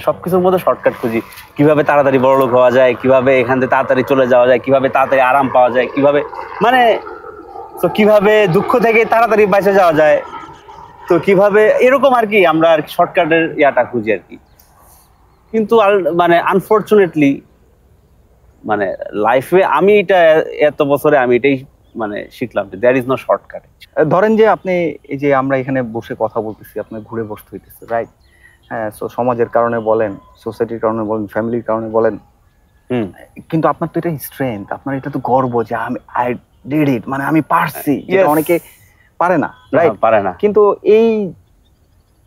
সবকিছুর মধ্যে শর্টকাট খুঁজি, কিভাবে তাড়াতাড়ি বড়লোক হওয়া যায়, কিভাবে এখান থেকে তাড়াতাড়ি চলে যাওয়া যায়, কিভাবে তাড়াতাড়ি আরাম পাওয়া যায়, কিভাবে মানে তো কিভাবে দুঃখ থেকে তাড়াতাড়ি বেঁচে যাওয়া যায়, তো কিভাবে এরকম আর কি আমরা আর শর্টকাটের ইয়াটা খুঁজি আর কি। কিন্তু মানে আনফরচুনেটলি মানে লাইফে আমি এটা এত বছরে আমি এটাই মানে শিখলাম যে দেয়ার ইজ নো শর্টকাট। ধরেন যে আপনি এই যে আমরা এখানে বসে কথা বলতেছি, আপনি ঘুরে বসতে হইতেছে, রাইট? হ্যাঁ, সো সমাজের কারণে বলেন, সোসাইটির কারণে বলেন, ফ্যামিলির কারণে বলেন, কিন্তু আপনার তো এটা স্ট্রেংথ, আপনার এটা তো গর্ব যে আই ডিড ইট, মানে আমি পারছি, যেটা অনেকে পারে না, রাইট? পারে না। কিন্তু এই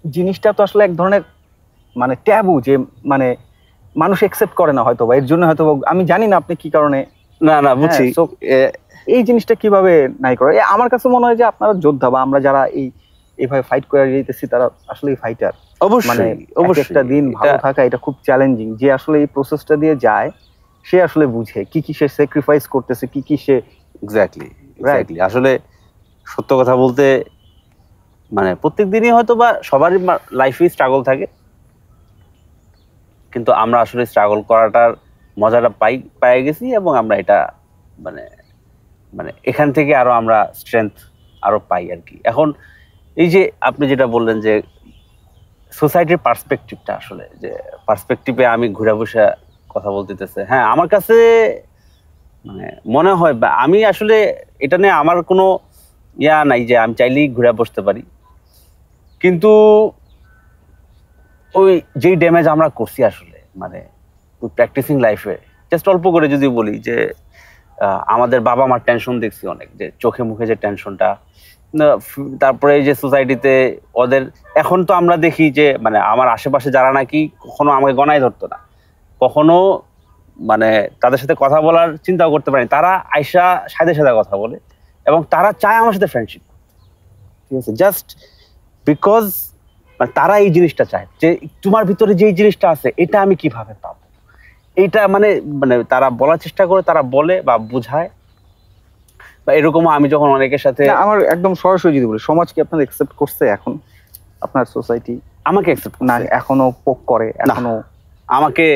জিনিসটা তো আসলে এক ধরনের মানে ট্যাবু, যে মানে মানুষ একসেপ্ট করে না হয়তো, বা এর জন্য হয়তো আমি জানি না আপনি কি কারণে। না বুঝছি। এই জিনিসটা কিভাবে নাই করে? আমার কাছে মনে হয় যে আপনারা যোদ্ধা, বা আমরা যারা এইভাবে ফাইট করে যেতেছি তারা আসলে ফাইটার। মানে একটা দিন ভালো থাকা এটা খুব চ্যালেঞ্জিং। যে আসলে এই প্রসেসটা দিয়ে যায় সে আসলে বুঝে কি কি সে স্যাক্রিফাইস করতেছে, কি কি সে এক্স্যাক্টলি আসলে সত্য কথা বলতে মানে প্রত্যেক দিনই হয়তো বা সবারই লাইফে স্ট্রাগল থাকে, কিন্তু আমরা আসলে স্ট্রাগল করাটার মজাটা পেয়ে গেছি, এবং আমরা এটা মানে মানে এখান থেকে আরো আমরা স্ট্রেংথ আরো পাই আর কি। এখন এই যে আপনি যেটা বললেন যে সোসাইটির পার্সপেক্টিভটা, আসলে যে পার্সপেক্টিভে আমি ঘুরে বসে কথা বলতেছে, হ্যাঁ আমার কাছে মানে মনে হয় বা আমি আসলে এটা নিয়ে আমার কোনো ইয়া নাই যে আমি চাইলেই ঘুরে বসতে পারি, কিন্তু ওই যেই ড্যামেজ আমরা করছি আসলে মানে ওই প্র্যাকটিসিং লাইফে, জাস্ট অল্প করে যদি বলি যে আমাদের বাবা মার টেনশন দেখছি অনেক, যে চোখে মুখে যে টেনশনটা, তারপরে এই যে সোসাইটিতে ওদের এখন তো আমরা দেখি যে মানে আমার আশেপাশে যারা নাকি কখনো আমাকে গণায় ধরতো না, কখনো মানে তাদের সাথে কথা বলার চিন্তাও করতে পারেনি, তারা আয়সা সাথে সাথে কথা বলে এবং তারা চায় আমার সাথে ফ্রেন্ডশিপ, ঠিক আছে, জাস্ট বিকজ তারা এই জিনিসটা চায় যে তোমার ভিতরে যে জিনিসটা আছে এটা আমি কিভাবে পাবো, এইটা মানে মানে তারা বলার চেষ্টা করে, তারা বলে বা বুঝায়। বা এরকমও আমি যখন অনেকের সাথে না, আমার একদম সরাসরি যদি বলি, সমাজ কি আপনার একসেপ্ট করছে এখন? আপনার সোসাইটি আমাকে অ্যাকসেপ্ট না করছে, এখনো পোক করে? এখনো আমাকে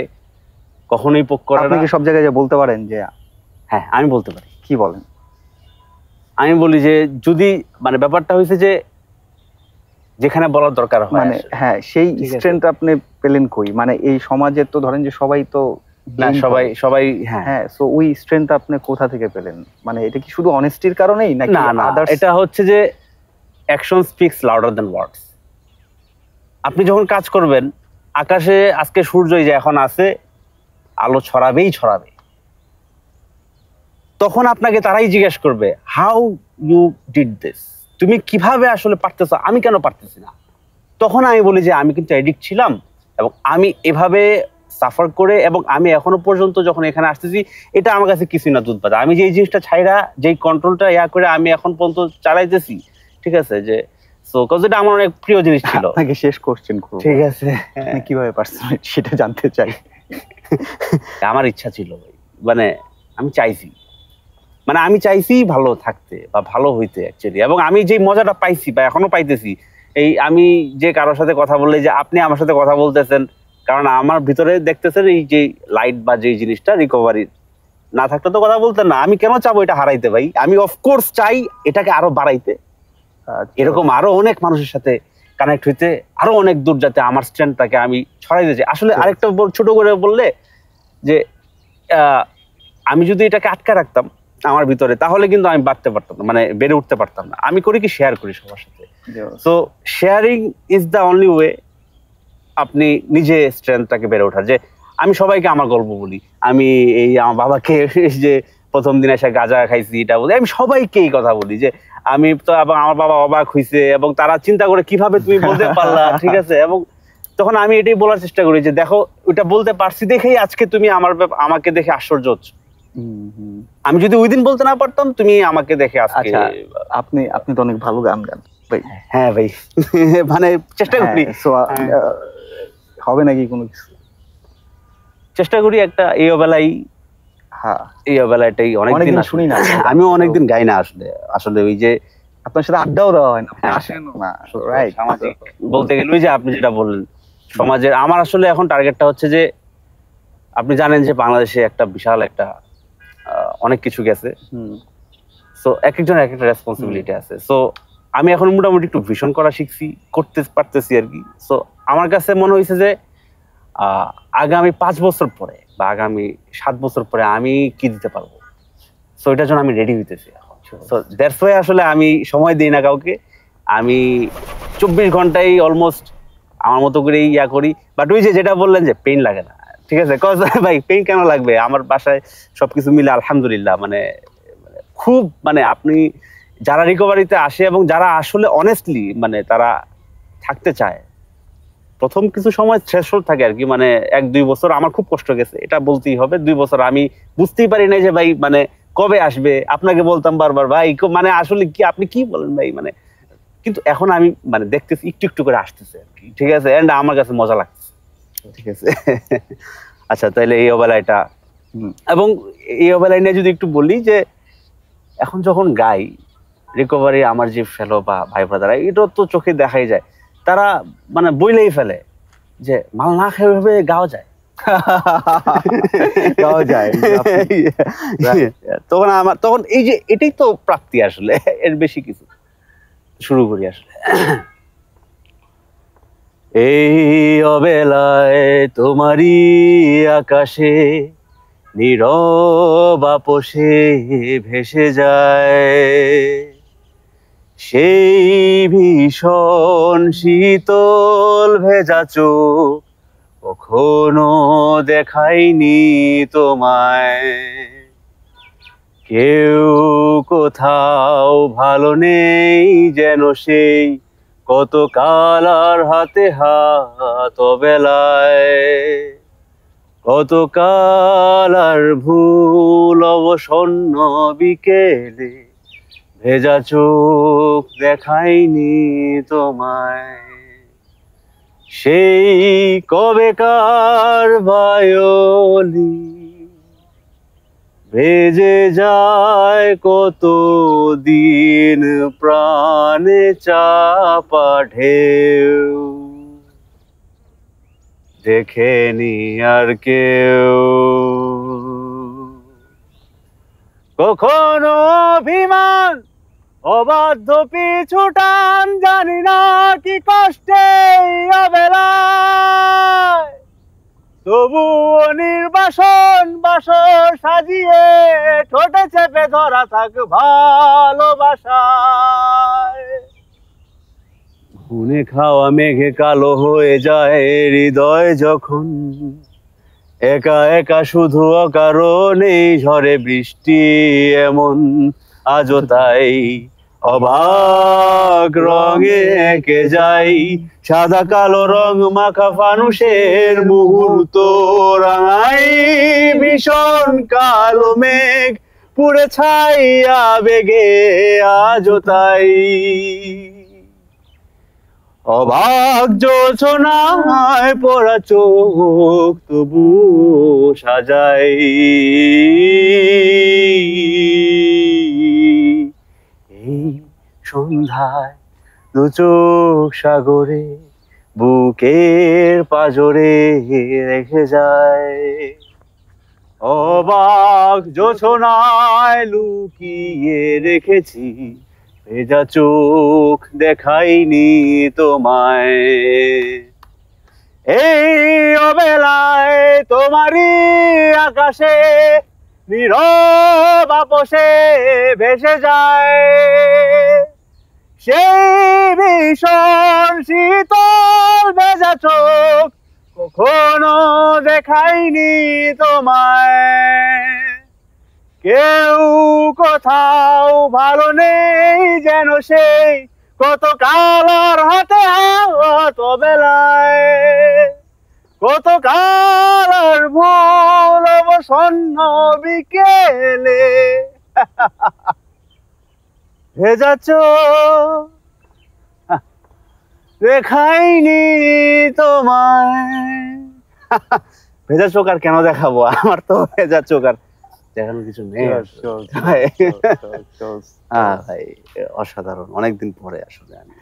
কখনোই পোক করে আপনি না। কি সব জায়গায় যে বলতে পারেন যে হ্যাঁ আমি বলতে পারি। কি বলেন? আমি বলি যে যদি মানে ব্যাপারটা হয়েছে যে যেখানে বলার দরকার হয় মানে আসলে। হ্যাঁ, সেই ঠিক আছে। স্ট্রেংথ আপনি পেলেন কই? মানে এই সমাজে তো ধরেন যে সবাই তো না blame সবাই করে। সবাই হ্যাঁ হ্যাঁ, সো ওই স্ট্রেংথ আপনি কোথা থেকে পেলেন? মানে এটা কি শুধু অনেস্টির কারণেই নাকি না না আদার্স? এটা হচ্ছে যে অ্যাকশন স্পিক্স লাউডার দ্যান ওয়ার্ডস। আপনি যখন কাজ করবেন, আকাশে আজকে সূর্যই যে এখন আছে, আলো ছড়াবেই ছড়াবে, তখন আপনাকে তারাই জিজ্ঞেস করবে হাউ ইউ ডিড দিস, তুমি কিভাবে আসলে পারতেছো, আমি কেন পারতেছি না। তখন আমি বলি যে আমি কিন্তু এডিক্ট ছিলাম এবং আমি এভাবে সাফার করে এবং আমি এখনো পর্যন্ত যখন এখানে আসতেছি এটা আমার কাছে কিছুই না দুধ ভাত। আমি যে এই জিনিসটা ছাইরা যেই কন্ট্রোলটা করে আমি এখন পর্যন্ত চালাইতেছি, ঠিক আছে, যে সো কজ এটা আমার অনেক প্রিয় জিনিস ছিল। আপনাকে শেষ কোশ্চেন করব, ঠিক আছে, আপনি কিভাবে পারছেন সেটা জানতে চাই। আমার ইচ্ছা ছিল মানে আমি চাইছি, মানে আমি চাইছি ভালো থাকতে বা ভালো হইতে অ্যাকচুয়ালি, এবং আমি যে মজাটা পাইছি বা এখনো পাইতেছি, এই আমি যে কারোর সাথে কথা বললে যে আপনি আমার সাথে কথা বলতেছেন, কারণ আমার ভিতরে দেখতেছেন এই যে লাইট বা যে জিনিসটা রিকভারি না থাকলে তো কথা বলতেন না। আমি কেন চাবো এটা হারাইতে ভাই, আমি অফকোর্স চাই এটাকে আরো বাড়াইতে, এরকম আরো অনেক মানুষের সাথে কানেক্ট হইতে, আরো অনেক দূর যাতে আমার স্ট্রেন্থটাকে আমি ছড়াইতে চাই। আসলে আরেকটা ছোট করে বললে যে আমি যদি এটাকে আটকে রাখতাম আমার ভিতরে, তাহলে কিন্তু আমি বাড়তে পারতাম না, মানে বেড়ে উঠতে পারতাম না। আমি করি কি, শেয়ার করি সবার সাথে। So sharing is the only way আপনি নিজে স্ট্রেংথটাকে বেড়ে ওঠার। যে আমি সবাইকে আমার গল্প বলি, আমি এই আমার বাবাকে এই যে প্রথম দিন এসে গাঁজা খাইছি এটা বলি, আমি সবাইকে এই কথা বলি যে আমি তো, এবং আমার বাবা অবাক হইছে এবং তারা চিন্তা করে কিভাবে তুমি বলতে পারলা, ঠিক আছে। এবং তখন আমি এটাই বলার চেষ্টা করি যে দেখো ওইটা বলতে পারছি দেখেই আজকে তুমি আমাকে দেখে আশ্চর্য হচ্ছ। আমি যদি ওই দিন বলতে না পারতাম, তুমি আমাকে দেখে আজকে। আচ্ছা, আপনি তো অনেক ভালো গান গান ভাই। হ্যাঁ ভাই, মানে চেষ্টা করি। সো হবে নাকি কোনো কিছু? চেষ্টা করি একটা এই অবেলায়, হ্যাঁ এই অবেলাটাই অনেকদিন শুনি না। আমিও অনেকদিন গাই না আসলে। আসলে ওই যে আপনার সাথে আড্ডাও দেওয়া হয় না, আপনি আসেন না, রাইট? সামাজিক বলতে গেলে ওই যে আপনি যেটা বললেন সমাজের, আমার আসলে এখন টার্গেটটা হচ্ছে যে আপনি জানেন যে বাংলাদেশে একটা বিশাল একটা অনেক কিছু গেছে, সো এক একজন এক একটা রেসপন্সিবিলিটি আছে। সো আমি এখন মোটামুটি একটু ভিশন করা শিখছি, করতে পারতেছি আর কি। সো আমার কাছে মনে হয়েছে যে আগামী 5 বছর পরে বা আগামী 7 বছর পরে আমি কি দিতে পারবো, সো এটার জন্য আমি রেডি হইতেছি এখন। সো দ্যাটস ওয়াই আসলে আমি সময় দিই না কাউকে, আমি 24 ঘন্টাই অলমোস্ট আমার মতো করেই করি। বাট ওই যে যেটা বললেন যে পেইন লাগে না, ঠিক আছে, কজ ভাই পেইন কেন লাগবে, আমার বাসায় সবকিছু মিলে আলহামদুলিল্লাহ, মানে খুব, মানে আপনি যারা রিকভারিতে আসে এবং যারা আসলে অনেস্টলি মানে তারা থাকতে চায়, প্রথম কিছু সময় থ্রেশহোল্ড থাকে আর কি, মানে 1-2 বছর আমার খুব কষ্ট গেছে, এটা বলতেই হবে। 2 বছর আমি বুঝতেই পারি না যে ভাই মানে কবে আসবে। আপনাকে বলতাম বারবার ভাই মানে আসলে কি আপনি কি বলেন ভাই, মানে কিন্তু এখন আমি মানে দেখতেছি একটু একটু করে আসতেছে আর কি, ঠিক আছে, এন্ড আমার কাছে মজা লাগছে, ঠিক আছে। আচ্ছা তাহলে এই অবেলা এটা, এবং এই অবেলায় নিয়ে যদি একটু বলি যে এখন যখন গাই রিকভারি, আমার যে ফেলো বা ভাই ব্রাদার, এটা তো চোখে দেখাই যায়, তারা মানে বইলেই ফেলে যে মাল না খেয়ে ভাবে গাওয়া যায়, গাওয়া যায়। তখন এই যে এটাই তো প্রাপ্তি আসলে, এর বেশি কিছু। শুরু করি আসলে। এই অবেলায় তোমারই আকাশে নীরব আপোষে ভেসে যায় সেই ভীষণ শীতল ভেজা চোখ, কখনো দেখাইনি তোমায়। কেউ কোথাও ভালো নেই যেন সেই কত কাল আর হাতে হাত বেলায়, কত কাল আর ভুল অবসন্ন বিকেলে ভেজা চোখ দেখাইনি তোমায়। সেই কবেকার বায়োলি ভেজে যায় কত দিন প্রাণে চাপা ঢেউ, দেখেনি আর কেউ কখনো অভিমান, অবাধ্য পিছু টান, জানি না কি কষ্টে অবেলায়, তবুও নির্বাসন বাসর সাজিয়ে ঠোঁটে চেপে ধরা থাক ভালোবাসায়। ঘুনে খাওয়া মেঘে কালো হয়ে যায় হৃদয় যখন, একা একা শুধু অকারণে ঝরে বৃষ্টি এমন, আজও তাই অবাক রঙে এঁকে যাই সাদা কালো রং মাখা ফানুষের মুহূর্ত রাঙাই, ভীষণ কালো মেঘ পুড়ে ছাই আবেগে আজও তাই। অবাক জোছনায় পড়া চোখ তবু সাজাই, এই সন্ধ্যায় দু চোখ সাগরে বুকের পাজরে রেখে যায়। অবাক জোছনায় লুকিয়ে রেখেছি ভেজা চোখ, দেখাইনি তোমায়। এই অবেলায় তোমারই আকাশে নীরব আপোষে ভেসে যায় সেই ভীষণ শীতল ভেজা চোখ, কখনো দেখাইনি তোমায়। কেউ কোথাও ভালো নেই যেন সেই কত কালার হাতে হাত বেলায়, কত কালার ভুল অবসন্ন বিকেলে ভেজা চোখ দেখাইনি তোমায়। ভেজা চোখ আর কেন দেখাবো, আমার তো ভেজা চোখ আর দেখানোর কিছু নেই। ভাই অসাধারণ, অনেকদিন পরে আসলে আমি।